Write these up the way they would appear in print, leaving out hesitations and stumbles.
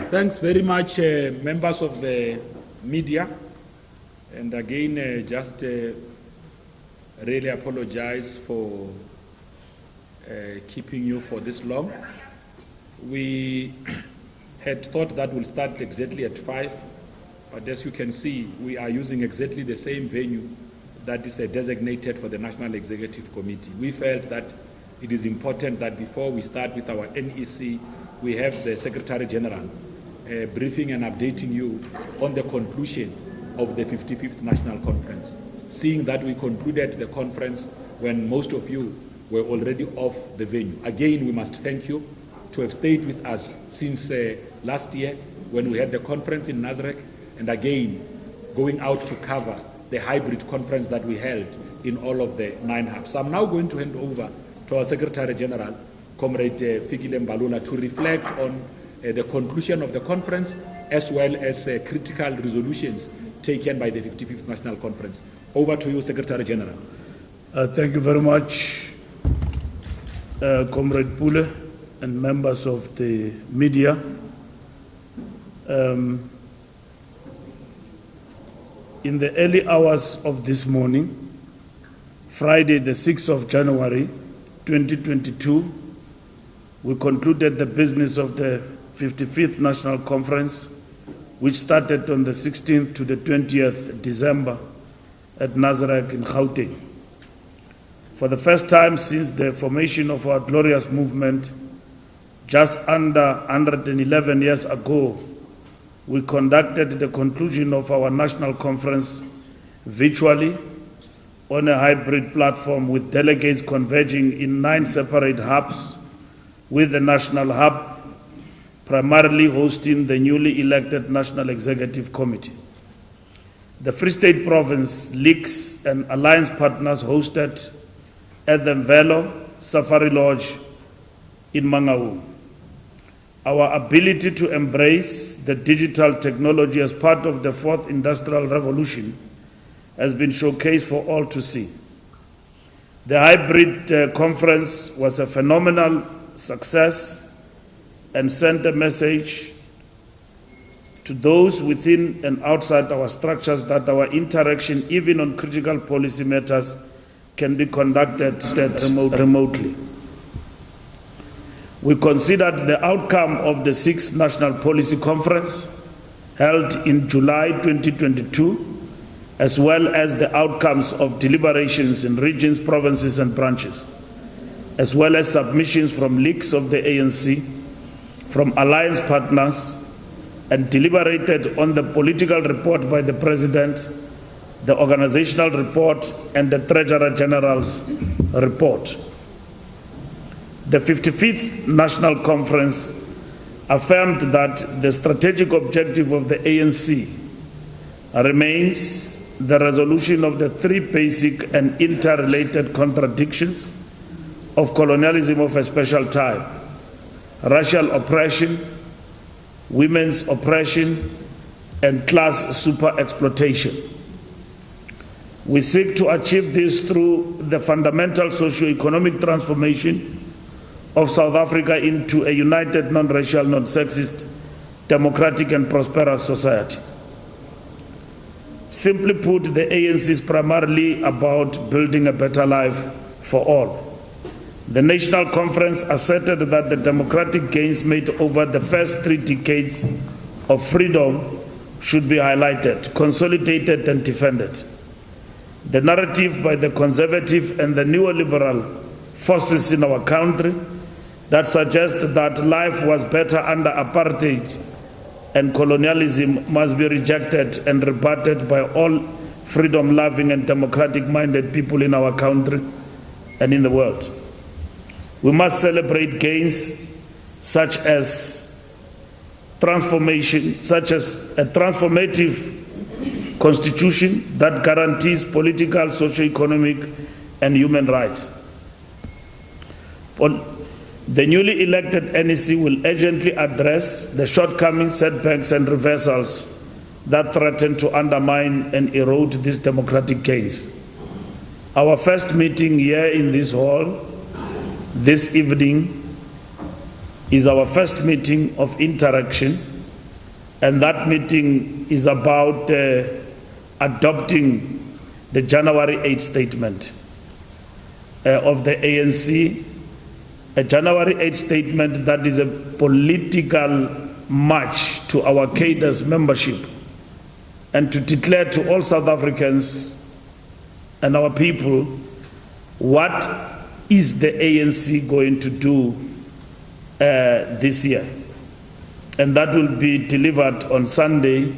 Thanks very much, members of the media. And again, just really apologize for keeping you for this long. We had thought that we'll start exactly at 5, but as you can see, we are using exactly the same venue that is designated for the National Executive Committee. We felt that it is important that before we start with our NEC, we have the Secretary General briefing and updating you on the conclusion of the 55th National Conference, seeing that we concluded the conference when most of you were already off the venue. Again, we must thank you to have stayed with us since last year when we had the conference in Nazareth, and again, going out to cover the hybrid conference that we held in all of the 9 hubs. So I'm now going to hand over to our Secretary General, Comrade Fikile Mbalula, to reflect on the conclusion of the conference as well as critical resolutions taken by the 55th National Conference. Over to you, Secretary General. Thank you very much, Comrade Pule and members of the media. In the early hours of this morning, Friday the 6th of January 2022, we concluded the business of the 55th National Conference, which started on the 16th to the 20th December at Nazareth in Gauteng. For the first time since the formation of our glorious movement, just under 111 years ago, we conducted the conclusion of our national conference virtually on a hybrid platform with delegates converging in 9 separate hubs, with the national hub primarily hosting the newly elected National Executive Committee. The Free State Province, leagues and alliance partners hosted at the Mvelo Safari Lodge in Mangaung. Our ability to embrace the digital technology as part of the 4th Industrial Revolution has been showcased for all to see. The hybrid conference was a phenomenal success and sent a message to those within and outside our structures that our interaction, even on critical policy matters, can be conducted remotely. We considered the outcome of the 6th National Policy Conference held in July 2022, as well as the outcomes of deliberations in regions, provinces and branches, as well as submissions from leagues of the ANC, from alliance partners, and deliberated on the political report by the President, the organizational report, and the Treasurer General's report. The 55th National Conference affirmed that the strategic objective of the ANC remains the resolution of the 3 basic and interrelated contradictions of colonialism of a special type: racial oppression, women's oppression, and class super-exploitation. We seek to achieve this through the fundamental socio-economic transformation of South Africa into a united, non-racial, non-sexist, democratic and prosperous society. Simply put, the ANC is primarily about building a better life for all. The National Conference asserted that the democratic gains made over the first 3 decades of freedom should be highlighted, consolidated and defended. The narrative by the conservative and the neoliberal forces in our country that suggest that life was better under apartheid and colonialism must be rejected and rebutted by all freedom-loving and democratic-minded people in our country and in the world. We must celebrate gains such as a transformative constitution that guarantees political, socio-economic, and human rights. The newly elected NEC will urgently address the shortcomings, setbacks, and reversals that threaten to undermine and erode these democratic gains. Our first meeting here in this hall this evening is our first meeting of interaction and that meeting is about adopting the January 8 statement of the ANC, a January 8 statement that is a political march to our cadres membership and to declare to all South Africans and our people what is the ANC going to do this year. And that will be delivered on Sunday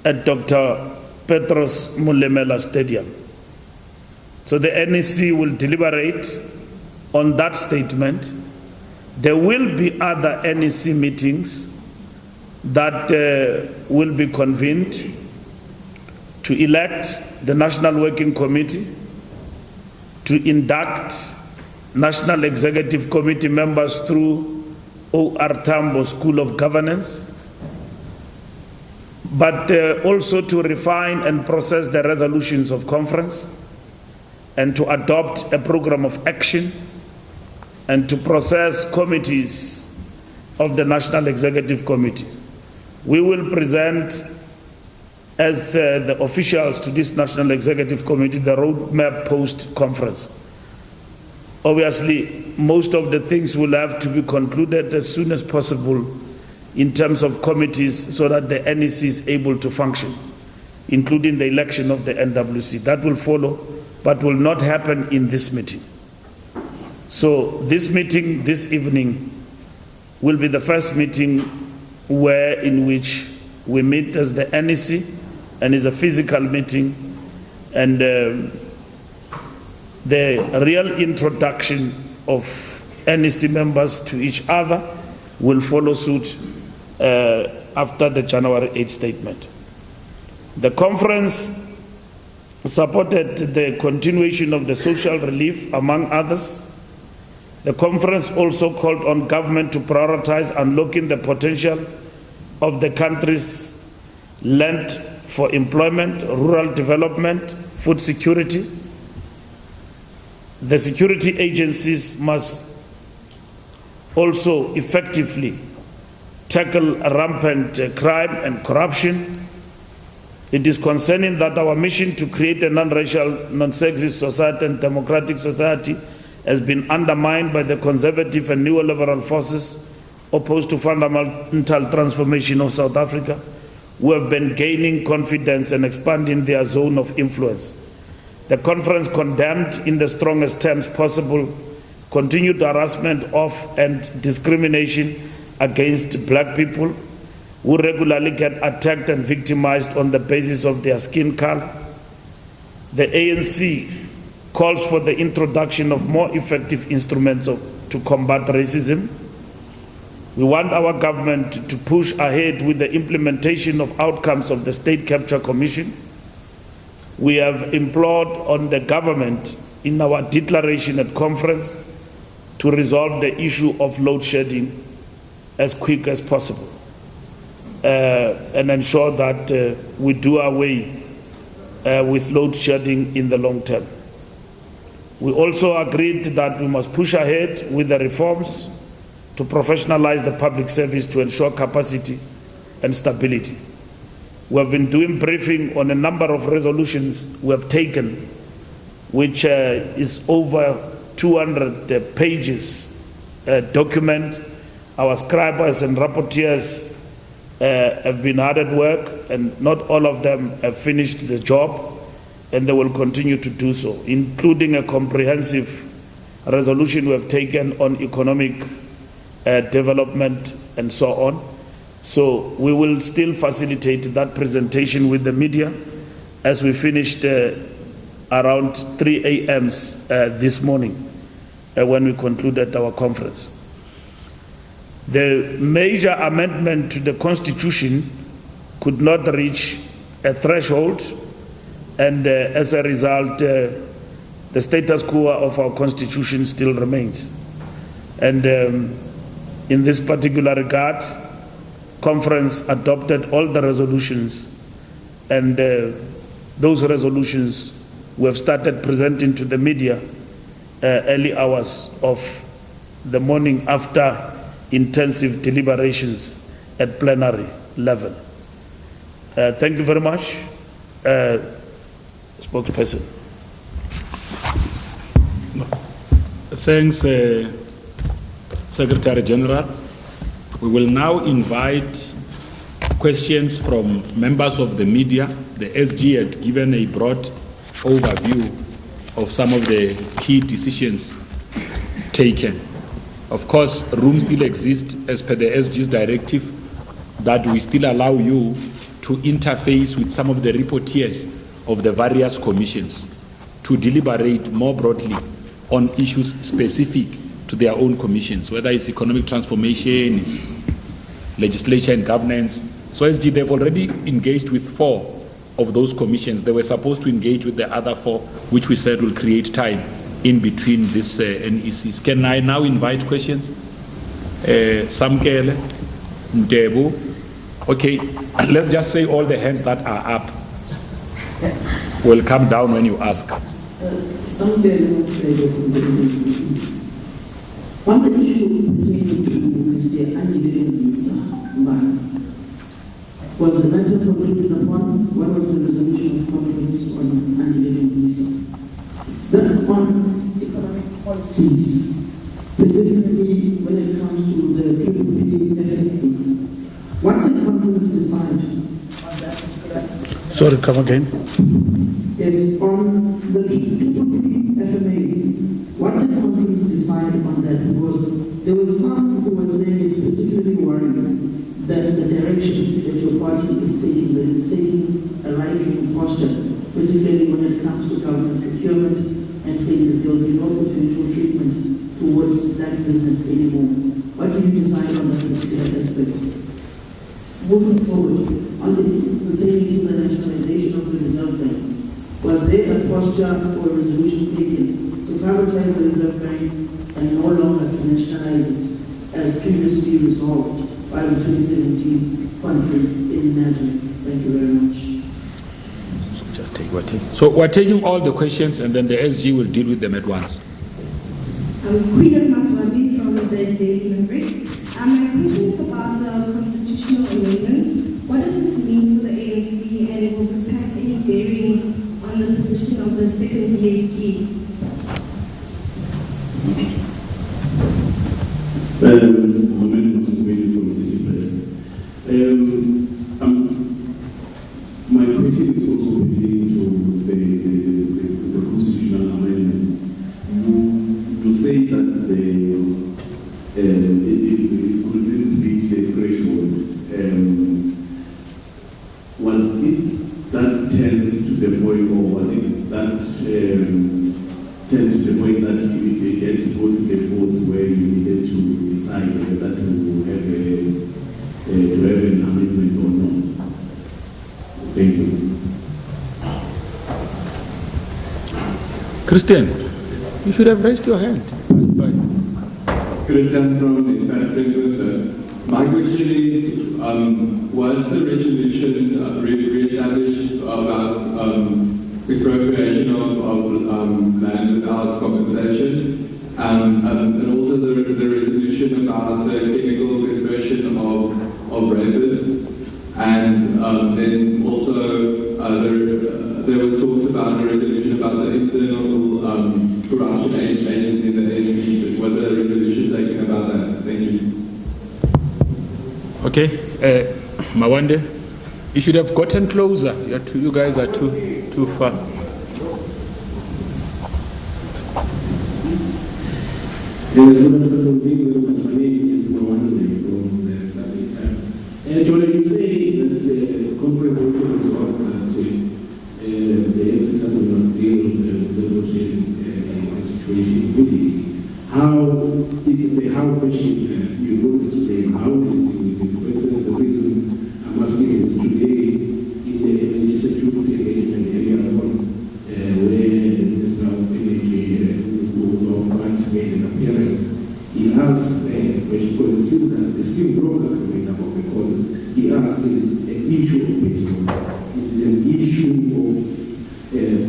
at Dr. Petros Mulemela Stadium. So the NEC will deliberate on that statement. There will be other NEC meetings that will be convened to elect the National Working Committee, to induct National Executive Committee members through O.R. Tambo School of Governance, but also to refine and process the resolutions of conference, and to adopt a program of action, and to process committees of the National Executive Committee. We will present as the officials to this National Executive Committee the roadmap post-conference. Obviously, most of the things will have to be concluded as soon as possible in terms of committees so that the NEC is able to function, including the election of the NWC. That will follow, but will not happen in this meeting. So this meeting this evening will be the first meeting in which we meet as the NEC, and is a physical meeting, and the real introduction of NEC members to each other will follow suit after the January 8 statement. The conference supported the continuation of the social relief, among others. The conference also called on government to prioritize unlocking the potential of the country's land for employment, rural development, food security. The security agencies must also effectively tackle rampant crime and corruption. It is concerning that our mission to create a non-racial, non-sexist society and democratic society has been undermined by the conservative and neoliberal forces opposed to fundamental transformation of South Africa, who have been gaining confidence and expanding their zone of influence. The conference condemned in the strongest terms possible continued harassment of and discrimination against black people who regularly get attacked and victimized on the basis of their skin color. The ANC calls for the introduction of more effective instruments to combat racism. We want our government to push ahead with the implementation of outcomes of the State Capture Commission. We have implored on the government in our declaration at conference to resolve the issue of load shedding as quick as possible and ensure that we do away with load shedding in the long term. We also agreed that we must push ahead with the reforms to professionalize the public service to ensure capacity and stability. We have been doing briefing on a number of resolutions we have taken, which is over 200 pages document. Our scribers and rapporteurs have been hard at work, and not all of them have finished the job, and they will continue to do so, including a comprehensive resolution we have taken on economic development and so on. So we will still facilitate that presentation with the media as we finished around 3 a.m. This morning when we concluded our conference. The major amendment to the Constitution could not reach a threshold, and as a result, the status quo of our Constitution still remains. And in this particular regard, conference adopted all the resolutions, and those resolutions we have started presenting to the media early hours of the morning after intensive deliberations at plenary level. Thank you very much. Spokesperson. Thanks, Secretary General. We will now invite questions from members of the media. The SG had given a broad overview of some of the key decisions taken. Of course, room still exists as per the SG's directive that we still allow you to interface with some of the reporters of the various commissions to deliberate more broadly on issues specific to their own commissions, whether it's economic transformation, it's legislature and governance. So SG, they've already engaged with 4 of those commissions. They were supposed to engage with the other 4, which we said will create time in between these NECs. Can I now invite questions? Samkele, Ntebu. Okay, let's just say all the hands that are up will come down when you ask. Samkele was said from the SABC. On the issue pertaining to Mr. Anilisa Mbalula, was the matter concluded upon? What was the resolution of conference on Anilisa? Then on economic policies, particularly when it comes to the PPP, what did the conference decide on that particular? Sorry, come again. Yes, on the PPP FMA, what did the conference decide on that? Because there was some who were saying it's particularly worrying that the direction that your party is taking, that it's taking a right-wing posture, particularly when it comes to government procurement, and saying that there will be no preferential treatment towards that business anymore. What do you decide on that particular aspect? Moving forward, on the pertaining to the nationalization of the Reserve Bank, was there a posture or a resolution taken to privatize the Reserve Bank and no longer to nationalize it, as previously resolved by the 2017 conference in Nazareth? Thank you very much. So we're taking all the questions and then the SG will deal with them at once. Queen Maswabi from the Daily Limerick. My question is about the constitutional amendments. What does this mean for the ANC, and will this have any bearing on the position of the second DSG? My name is Fikile from City Press. My question is also pertaining to the constitutional amendment. You say that it couldn't reach the threshold. Was it that tense to the point, or was it that tense to the point that you had to go to the vote where you needed to decide whether that will have an amendment or not? Thank you. Christian, you should have raised your hand. Christian from the Frankfurt. My question is, was the resolution re-established about expropriation of land without compensation, and also the resolution about the chemical dispersion of rapists, and then also there was talks about a resolution about the internal corruption agency in the ANC. Was there a resolution taken about that? Thank you. Okay, Mawande, you should have gotten closer. You guys are too far. Actually, you say that the corporate voting is on that the exit must deal with the voting situation immediately. How question you will explain how it is. For instance, the reason I'm asking is today in the energy security engagement area where there's now energy who made an appearance. He asked because it seems that the steel broker coming up because he asked, is it an issue of petrol? Is it an issue of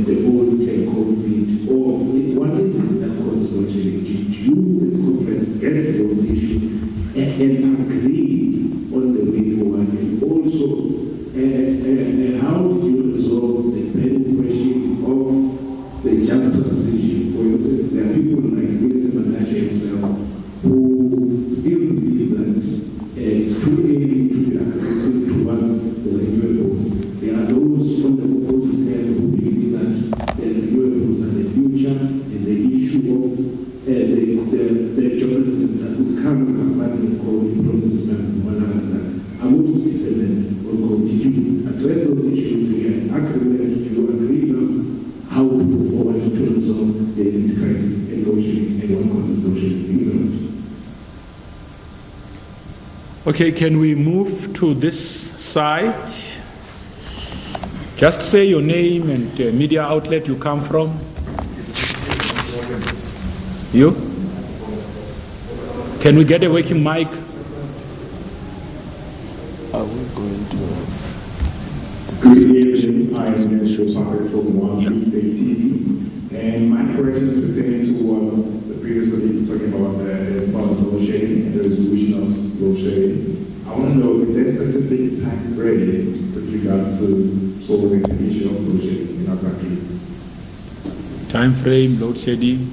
the whole COVID? Or what is it that causes no change? Did you as conference get to those issues and agree on the way forward? And also, still believe that it's too early to be aggressive towards the renewables. There are those on the opposite end who believe that the renewables are the future, and the issue of the geographies that will come about the coal provinces and one another. I want to dependent on continue to address those issues to get agreement to agree on how to move forward to resolve the energy crisis and load shedding and what causes load shedding in England. Okay, can we move to this side? Just say your name and media outlet you come from. You? Can we get a working mic? Are we going to Good evening, I am Minister Parker from One State TV, and my question is pertaining to what the previous colleague was talking about load shedding and the resolution of load shedding. I want to know if there's specific time frame with regard to solving the issue of load shedding in our country. Time frame, load shedding.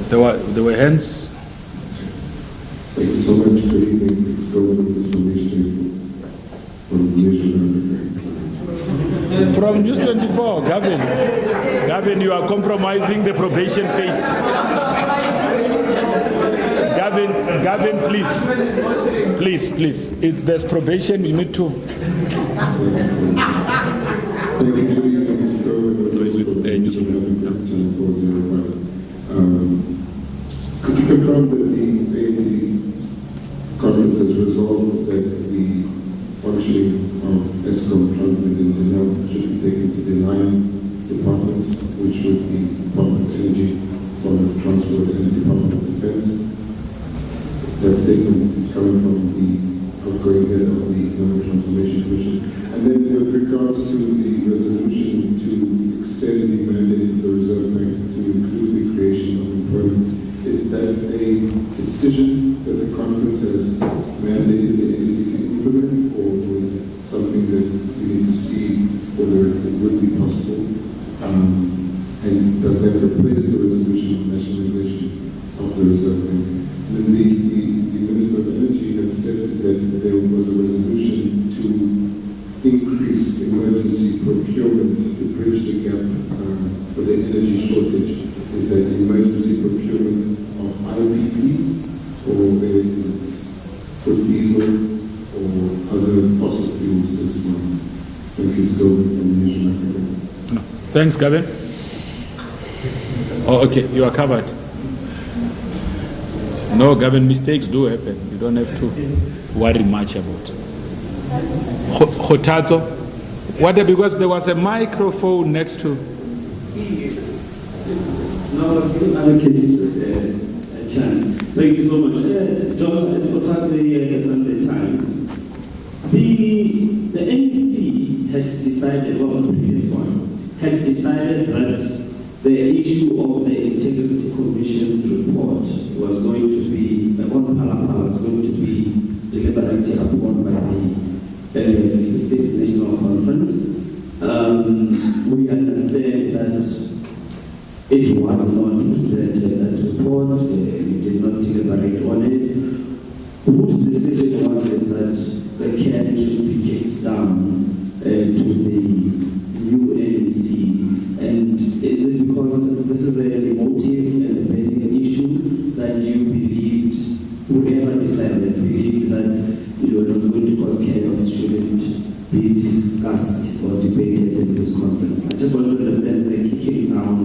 There were hands. Thank you so much for evening. It's going with this information from From News 24, Gavin. Gavin, you are compromising the probation phase. Gavin, please. There's probation, you need to. Could you confirm that the ANC conference has resolved that the functioning of ESCOM transmitted into health should be taken to the 9 departments, which would be Department of Energy, Department of Transport, and the Department of Defense? That statement coming from the outgoing head of the Economic Transformation Commission. And then with regards to the resolution to extend the mandate of the Reserve Bank to include the creation of employment, is that a decision that the conference has mandated the ANC to implement, or is it something that we need to see whether it would be possible? And does that replace the resolution of nationalization of the Reserve Bank? And then the Minister of Energy had said that there was a resolution to increase emergency procurement to bridge the gap for the energy shortage. Is that emergency procurement of IPPs, or is it for diesel or other fossil fuels as well? Thank you. It's going from Nation Africa. No. Thanks, Gavin. Oh, okay, you are covered. No, Gavin, mistakes do happen. You don't have to worry much about it. Hotazo, what? Because there was a microphone next to. No, allocates a chance. Thank you so much. John, it's Hotazo here at the Sunday Times. The NEC had decided, well, the previous one, had decided that the issue of the Integrity Commission's report was going to be, on Palapala, was going to be deliberated upon by the 55th National Conference. We understand that it was not presented, that report, we did not deliberate on it. Whose decision was it that the CAN should be kicked down to the new NEC? And is it because this is a emotive and a burning issue that you believed, whoever decided, believed that it was going to cause chaos, shouldn't be discussed or debated in this conference? I just want to understand the kicking down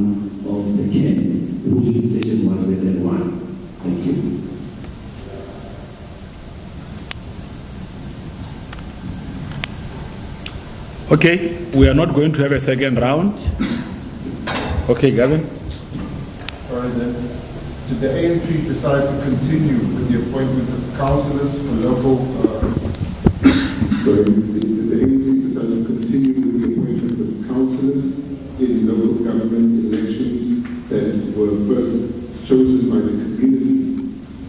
of the CAN. Whose decision was it and why? Thank you. Okay, we are not going to have a second round. Okay, Gavin. All right then. Did the ANC decide to continue with the appointment of councillors for local... Sorry, the ANC decided to continue with the appointment of councillors in local government elections that were first chosen by the community.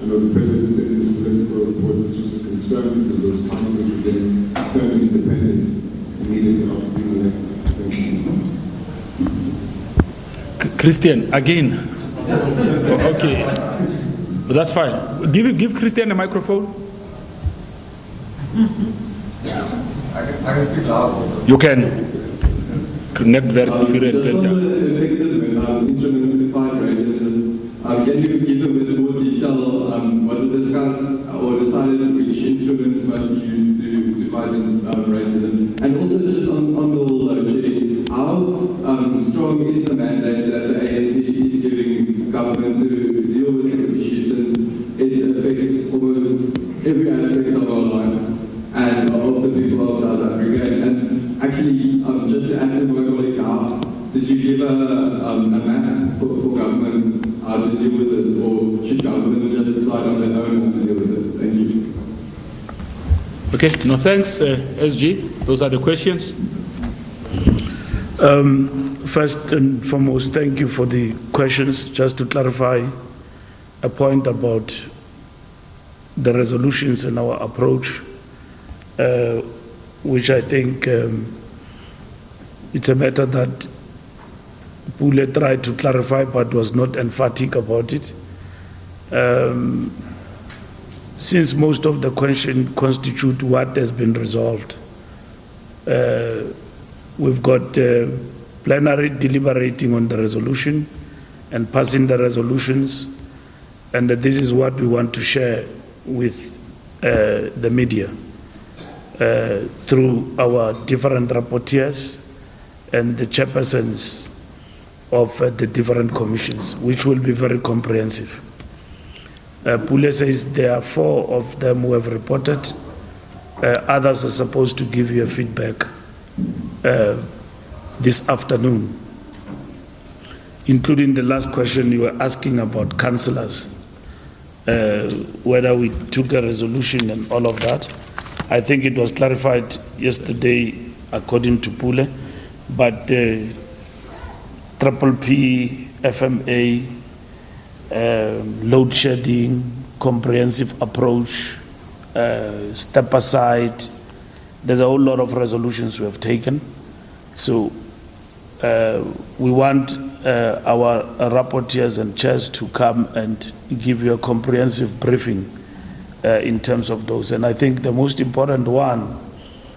I know the President said in his political report this was a concern because those councillors would then turn independent immediately after being elected. Thank you. Christian, again. Okay, that's fine. Give Christian a microphone. I can speak loud. You can. Connect very just on the effective instrument-defined racism, can you give a bit more detail? Was it discussed or decided which instruments must be used to fight racism? And also just on the whole load shedding, how strong is the mandate that the ANC is giving government to deal with this issue, since it affects almost every aspect of our lives and of the people of South Africa? And actually, just to add to my colleagues, how did you give a map for government how to deal with this, or should government just decide on their own how to deal with it? Thank you. Okay, no thanks, SG. Those are the questions. First and foremost, thank you for the questions. Just to clarify a point about the resolutions and our approach, which I think it's a matter that Pule tried to clarify but was not emphatic about it. Since most of the questions constitute what has been resolved, we've got plenary deliberating on the resolution and passing the resolutions, and this is what we want to share with the media through our different rapporteurs and the chairpersons of the different commissions, which will be very comprehensive. Pule says there are 4 of them who have reported. Others are supposed to give you a feedback this afternoon, including the last question you were asking about councillors, whether we took a resolution and all of that. I think it was clarified yesterday according to Pule, but Triple P, FMA, load shedding, comprehensive approach, step aside, there's a whole lot of resolutions we have taken. So we want our rapporteurs and chairs to come and give you a comprehensive briefing in terms of those. And I think the most important one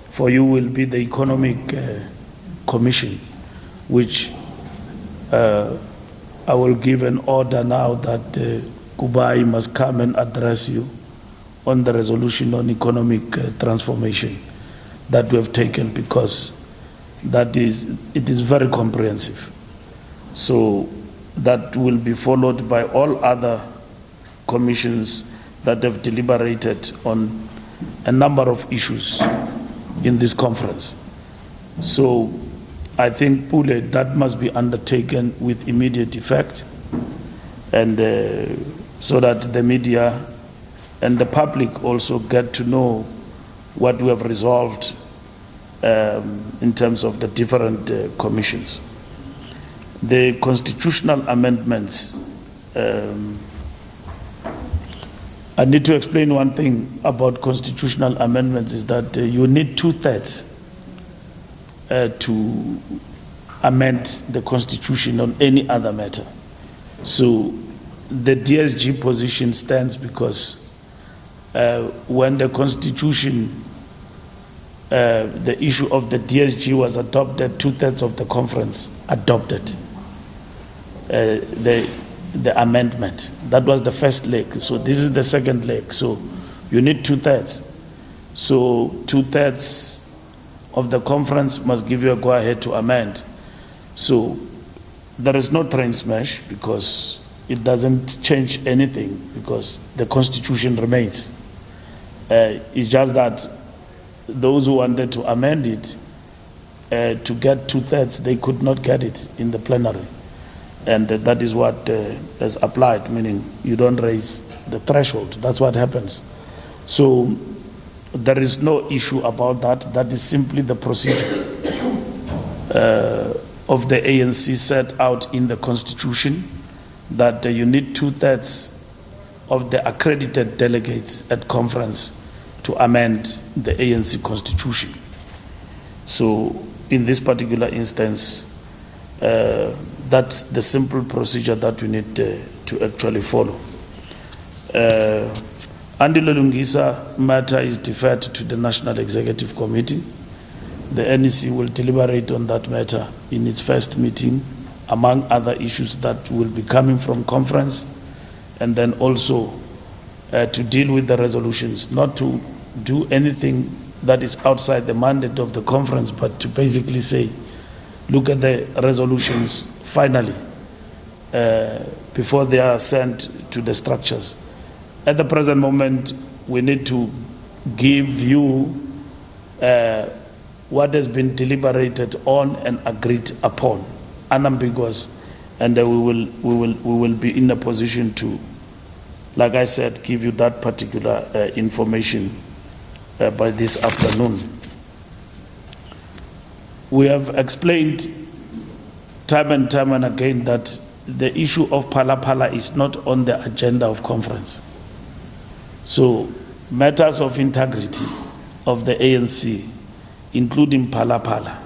for you will be the Economic Commission, which I will give an order now that Kubai must come and address you on the resolution on economic transformation that we have taken, because it is very comprehensive. So that will be followed by all other commissions that have deliberated on a number of issues in this conference. So I think, Pule, that must be undertaken with immediate effect, and so that the media and the public also get to know what we have resolved in terms of the different commissions. The constitutional amendments, I need to explain one thing about constitutional amendments, is that you need 2/3 to amend the constitution on any other matter. So the DSG position stands because when the constitution, the issue of the DSG was adopted, 2/3 of the conference adopted the amendment. That was the first leg. So this is the second leg. So you need 2/3. So 2/3 of the conference must give you a go-ahead to amend. So there is no train smash, because it doesn't change anything, because the constitution remains. It's just that those who wanted to amend it to get 2/3, they could not get it in the plenary. And that is what is applied, meaning you don't raise the threshold. That's what happens. So there is no issue about that. That is simply the procedure of the ANC set out in the constitution, that you need 2/3 of the accredited delegates at conference to amend the ANC constitution. So in this particular instance, That's the simple procedure that we need to actually follow. Andile Lungisa matter is deferred to the National Executive Committee. The NEC will deliberate on that matter in its first meeting, among other issues that will be coming from conference, and then also to deal with the resolutions, not to do anything that is outside the mandate of the conference, but to basically say, look at the resolutions finally before they are sent to the structures. At the present moment, we need to give you what has been deliberated on and agreed upon, unambiguous, and we will be in a position to, like I said, give you that particular information by this afternoon. We have explained time and time and again that the issue of Phala is not on the agenda of conference. So matters of integrity of the ANC, including Phala,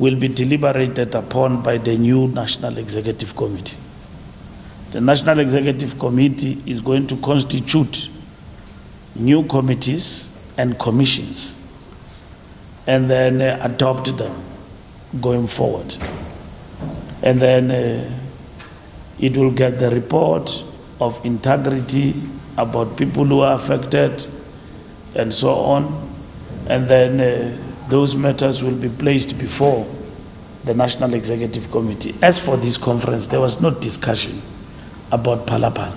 will be deliberated upon by the new National Executive Committee. The National Executive Committee is going to constitute new committees and commissions and then adopt them going forward. And then it will get the report of integrity about people who are affected and so on. And then those matters will be placed before the National Executive Committee. As for this conference, there was no discussion about Phala.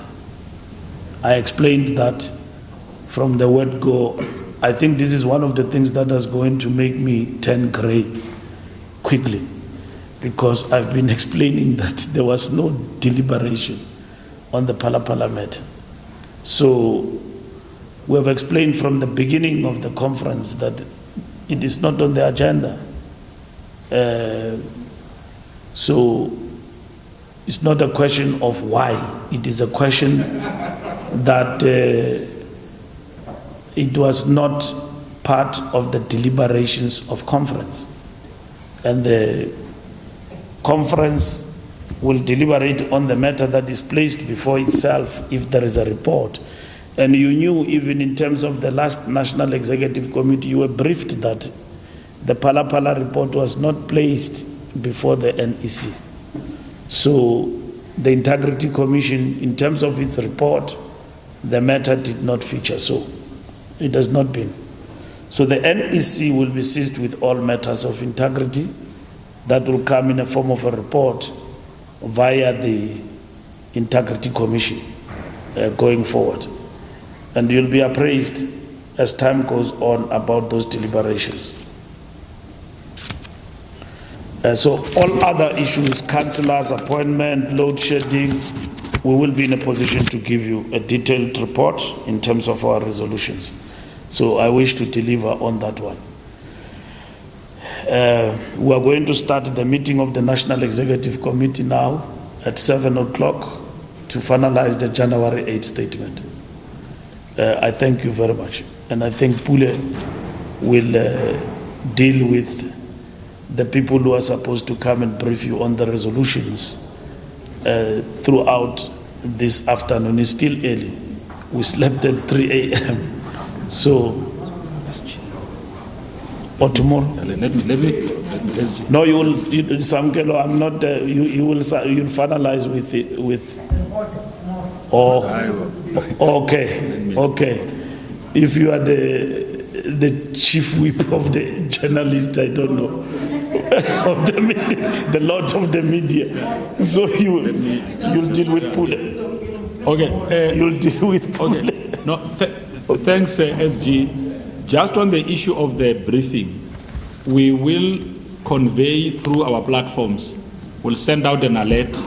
I explained that from the word go. I think this is one of the things that is going to make me turn grey quickly, because I've been explaining that there was no deliberation on the Phala matter. So we have explained from the beginning of the conference that it is not on the agenda. So it's not a question of why. It is a question that it was not part of the deliberations of conference. And the conference will deliberate on the matter that is placed before itself if there is a report. And you knew, even in terms of the last National Executive Committee, you were briefed that the Phala report was not placed before the NEC. So the Integrity Commission, in terms of its report, the matter did not feature. So it has not been. So the NEC will be seized with all matters of integrity that will come in a form of a report via the Integrity Commission going forward. And you'll be appraised as time goes on about those deliberations. So all other issues, councillors, appointment, load shedding, we will be in a position to give you a detailed report in terms of our resolutions. So I wish to deliver on that one. We are going to start the meeting of the National Executive Committee now at 7 o'clock to finalize the January 8 statement. I thank you very much. And I think Pule will deal with the people who are supposed to come and brief you on the resolutions throughout this afternoon. It's still early. We slept at 3 a.m. So, or tomorrow? Let me no, you will, Samkelo, I'm not, you'll finalize with okay. If you are the chief whip of the journalist, I don't know, of the media, the lot of the media. So you'll deal with Pule. Okay. You'll deal with Pule. Okay. No, thanks, SG. Just on the issue of the briefing, we will convey through our platforms. We'll send out an alert.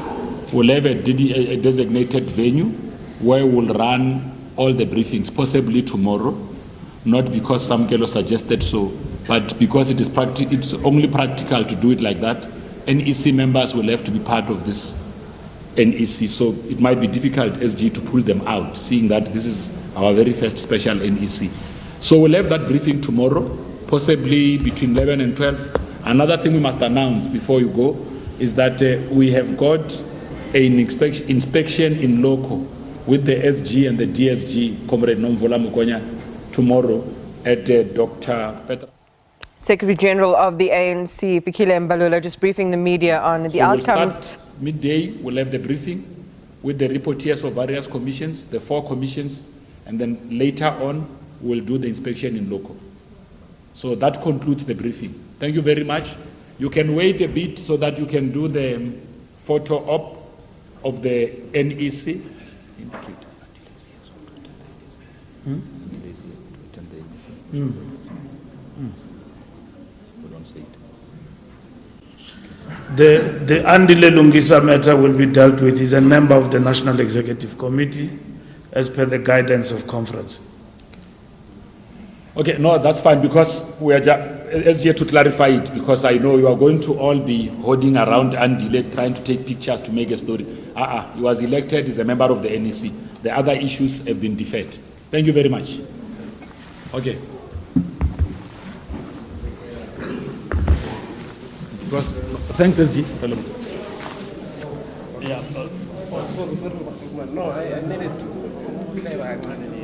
We'll have a designated venue where we'll run all the briefings, possibly tomorrow, not because Samkelo suggested so, but because it is it's only practical to do it like that. NEC members will have to be part of this NEC, so it might be difficult, SG, to pull them out, seeing that this is our very first special NEC. So we'll have that briefing tomorrow, possibly between 11 and 12. Another thing we must announce before you go, is that we have got an inspection in loco with the SG and the DSG, Comrade Nomvola Mukonya, tomorrow at Dr. Petra. Secretary General of the ANC, Fikile Mbalula, just briefing the media on the outcomes. We'll start midday, we'll have the briefing with the reporters of various commissions, the 4 commissions, and then later on, we'll do the inspection in loco. So that concludes the briefing. Thank you very much. You can wait a bit so that you can do the photo op of the NEC. The Andile Lungisa matter will be dealt with. He's a member of the National Executive Committee as per the guidance of conference. Okay, no, that's fine, because we are just here to clarify it, because I know you are going to all be holding around Andile trying to take pictures to make a story. He was elected, he's a member of the NEC. The other issues have been deferred. Thank you very much. Okay. Thanks, SG. Yeah, no, I needed to clarify.